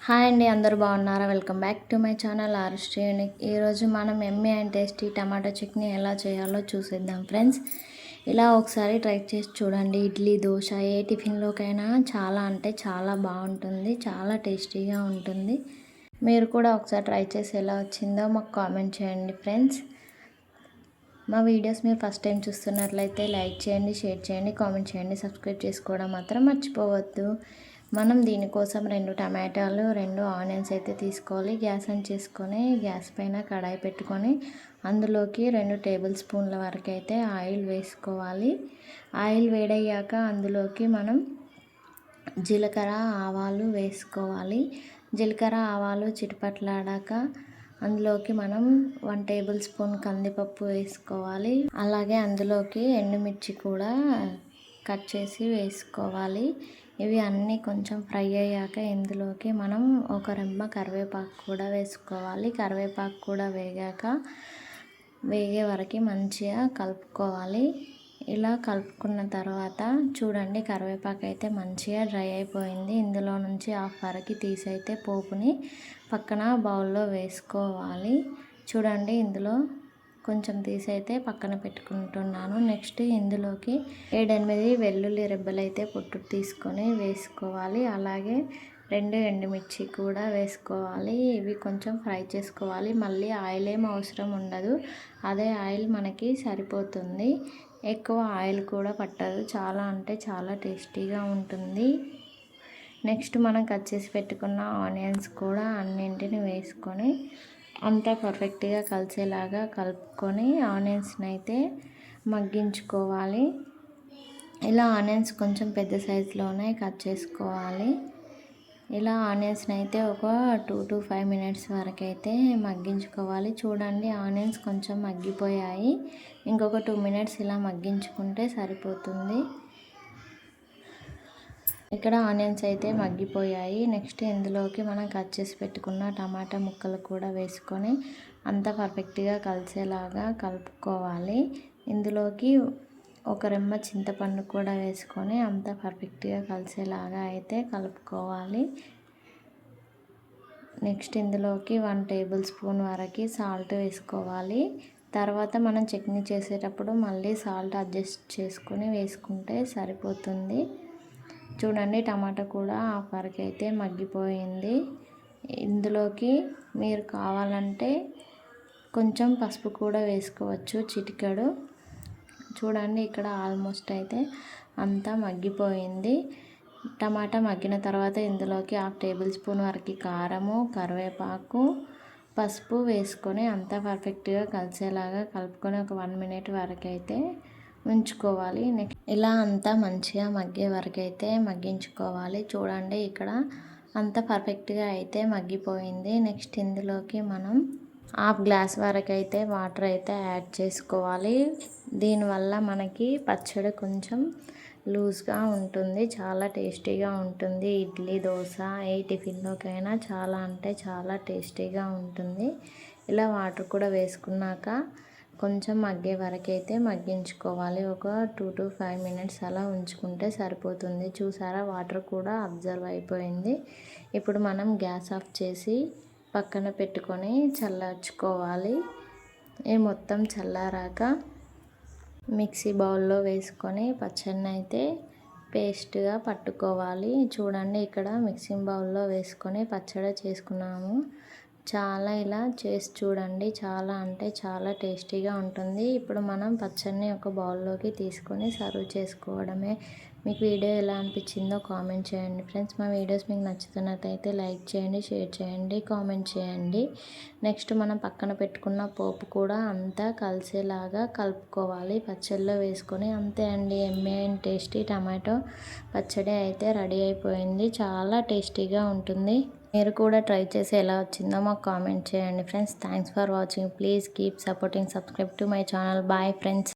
Hi అండి, అందరూ బాగున్నారా? Welcome back to my channel ఆరుశ్రీ యూనిక్. ఈరోజు మనం yummy and tasty tomato chutney ఎలా చేయాలో చూసేద్దాం ఫ్రెండ్స్. ఇలా ఒకసారి ట్రై చేసి చూడండి. ఇడ్లీ, దోశ ఏ టిఫిన్లోకైనా చాలా అంటే చాలా బాగుంటుంది, చాలా టేస్టీగా ఉంటుంది. మీరు కూడా ఒకసారి ట్రై చేసి ఎలా వచ్చిందో మాకు కామెంట్ చేయండి ఫ్రెండ్స్. మా వీడియోస్ మీరు ఫస్ట్ టైం చూస్తున్నట్లయితే లైక్ చేయండి, షేర్ చేయండి, కామెంట్ చేయండి, సబ్స్క్రైబ్ చేసుకోవడం మాత్రం మర్చిపోవద్దు. మనం దీనికోసం 2 టమాటాలు, 2 ఆనియన్స్ అయితే తీసుకోవాలి. గ్యాస్ ఆన్ చేసుకొని గ్యాస్ పైన కడాయి పెట్టుకొని అందులోకి 2 టేబుల్ స్పూన్ల వరకు అయితే ఆయిల్ వేసుకోవాలి. ఆయిల్ వేడయ్యాక అందులోకి మనం జీలకర్ర, ఆవాలు వేసుకోవాలి. జీలకర్ర, ఆవాలు చిటపట్లాడాక అందులోకి మనం 1 టేబుల్ స్పూన్ కందిపప్పు వేసుకోవాలి. అలాగే అందులోకి ఎండుమిర్చి కూడా కట్ చేసి వేసుకోవాలి. ఇవి అన్నీ కొంచెం ఫ్రై అయ్యాక ఇందులోకి మనం ఒక రెమ్మ కరివేపాకు కూడా వేసుకోవాలి. కరివేపాకు కూడా వేగే వరకు మంచిగా కలుపుకోవాలి. ఇలా కలుపుకున్న తర్వాత చూడండి, కరివేపాకు అయితే మంచిగా డ్రై అయిపోయింది. ఇందులో నుంచి హాఫ్ వరకు తీసి అయితే పోపుని పక్కన బౌల్లో వేసుకోవాలి. చూడండి, ఇందులో కొంచెం తీసి అయితే పక్కన పెట్టుకుంటున్నాను. నెక్స్ట్ ఇందులోకి 7-8 వెల్లుల్లి రెబ్బలు అయితే పొట్టు తీసుకొని వేసుకోవాలి. అలాగే 2 ఎండుమిర్చి కూడా వేసుకోవాలి. ఇవి కొంచెం ఫ్రై చేసుకోవాలి. మళ్ళీ ఆయిల్ ఏం అవసరం ఉండదు, అదే ఆయిల్ మనకి సరిపోతుంది. ఎక్కువ ఆయిల్ కూడా పట్టదు. చాలా అంటే చాలా టేస్టీగా ఉంటుంది. నెక్స్ట్ మనం కట్ చేసి పెట్టుకున్న ఆనియన్స్ కూడా అన్నింటిని వేసుకొని అంతా పర్ఫెక్ట్గా కలిసేలాగా కలుపుకొని ఆనియన్స్ని అయితే మగ్గించుకోవాలి. ఇలా ఆనియన్స్ కొంచెం పెద్ద సైజులోనే కట్ చేసుకోవాలి. ఇలా ఆనియన్స్ని అయితే ఒక 2 to 5 minutes వరకు అయితే మగ్గించుకోవాలి. చూడండి, ఆనియన్స్ కొంచెం మగ్గిపోయాయి. ఇంకొక 2 minutes ఇలా మగ్గించుకుంటే సరిపోతుంది. ఇక్కడ ఆనియన్స్ అయితే మగ్గిపోయాయి. నెక్స్ట్ ఇందులోకి మనం కట్ చేసి పెట్టుకున్న టమాటా ముక్కలు కూడా వేసుకొని అంతా పర్ఫెక్ట్గా కలిసేలాగా కలుపుకోవాలి. ఇందులోకి ఒక రెమ్మ చింతపండు కూడా వేసుకొని అంతా పర్ఫెక్ట్గా కలిసేలాగా అయితే కలుపుకోవాలి. నెక్స్ట్ ఇందులోకి 1 టేబుల్ స్పూన్ వరకు సాల్ట్ వేసుకోవాలి. తర్వాత మనం చట్నీ చేసేటప్పుడు మళ్ళీ సాల్ట్ అడ్జస్ట్ చేసుకొని వేసుకుంటే సరిపోతుంది. చూడండి, టమాటా కూడా హాఫ్ వరకు అయితే మగ్గిపోయింది. ఇందులోకి మీరు కావాలంటే కొంచెం పసుపు కూడా వేసుకోవచ్చు, చిటికెడు. చూడండి, ఇక్కడ ఆల్మోస్ట్ అయితే అంతా మగ్గిపోయింది. టమాటా మగ్గిన తర్వాత ఇందులోకి 1/2 టేబుల్ స్పూన్ వరకు కారము, కరివేపాకు, పసుపు వేసుకొని అంతా పర్ఫెక్ట్గా కలిసేలాగా కలుపుకొని ఒక 1 minute వరకు అయితే ఉంచుకోవాలి. నెక్స్ట్ ఇలా అంతా మంచిగా మగ్గే వరకు అయితే మగ్గించుకోవాలి. చూడండి, ఇక్కడ అంతా పర్ఫెక్ట్గా అయితే మగ్గిపోయింది. నెక్స్ట్ ఇందులోకి మనం 1/2 గ్లాస్ వరకు అయితే వాటర్ అయితే యాడ్ చేసుకోవాలి. దీనివల్ల మనకి పచ్చడి కొంచెం లూజ్గా ఉంటుంది, చాలా టేస్టీగా ఉంటుంది. ఇడ్లీ, దోశ ఏ టిఫిన్లోకైనా చాలా అంటే చాలా టేస్టీగా ఉంటుంది. ఇలా వాటర్ కూడా వేసుకున్నాక కొంచెం మగ్గే వరకు అయితే మగ్గించుకోవాలి. ఒక 2 to 5 minutes అలా ఉంచుకుంటే సరిపోతుంది. చూసారా, వాటర్ కూడా అబ్జర్వ్ అయిపోయింది. ఇప్పుడు మనం గ్యాస్ ఆఫ్ చేసి పక్కన పెట్టుకొని చల్లార్చుకోవాలి. ఈ మొత్తం చల్లారాక మిక్సీ బౌల్లో వేసుకొని పచ్చడిని అయితే పేస్ట్గా పట్టుకోవాలి. చూడండి, ఇక్కడ మిక్సింగ్ బౌల్లో వేసుకొని పచ్చడి చేసుకున్నాము. చాలా ఇలా చేసి చూడండి, చాలా అంటే చాలా టేస్టీగా ఉంటుంది. ఇప్పుడు మనం పచ్చడిని ఒక బౌల్లోకి తీసుకొని సర్వ్ చేసుకోవడమే. మీకు వీడియో ఎలా అనిపించిందో కామెంట్ చేయండి ఫ్రెండ్స్. మా వీడియోస్ మీకు నచ్చుతున్నట్టయితే లైక్ చేయండి, షేర్ చేయండి, కామెంట్ చేయండి. నెక్స్ట్ మనం పక్కన పెట్టుకున్న పోపు కూడా అంతా కలిసేలాగా కలుపుకోవాలి పచ్చడిలో వేసుకొని. అంతే అండి, ఎమ్మీ అండ్ టేస్టీ టమాటో పచ్చడి అయితే రెడీ అయిపోయింది. చాలా టేస్టీగా ఉంటుంది. మీరు కూడా ట్రై చేసి ఎలా వచ్చిందో మాకు కామెంట్ చేయండి friends. Thanks for watching. Please keep supporting, subscribe to my channel. Bye friends.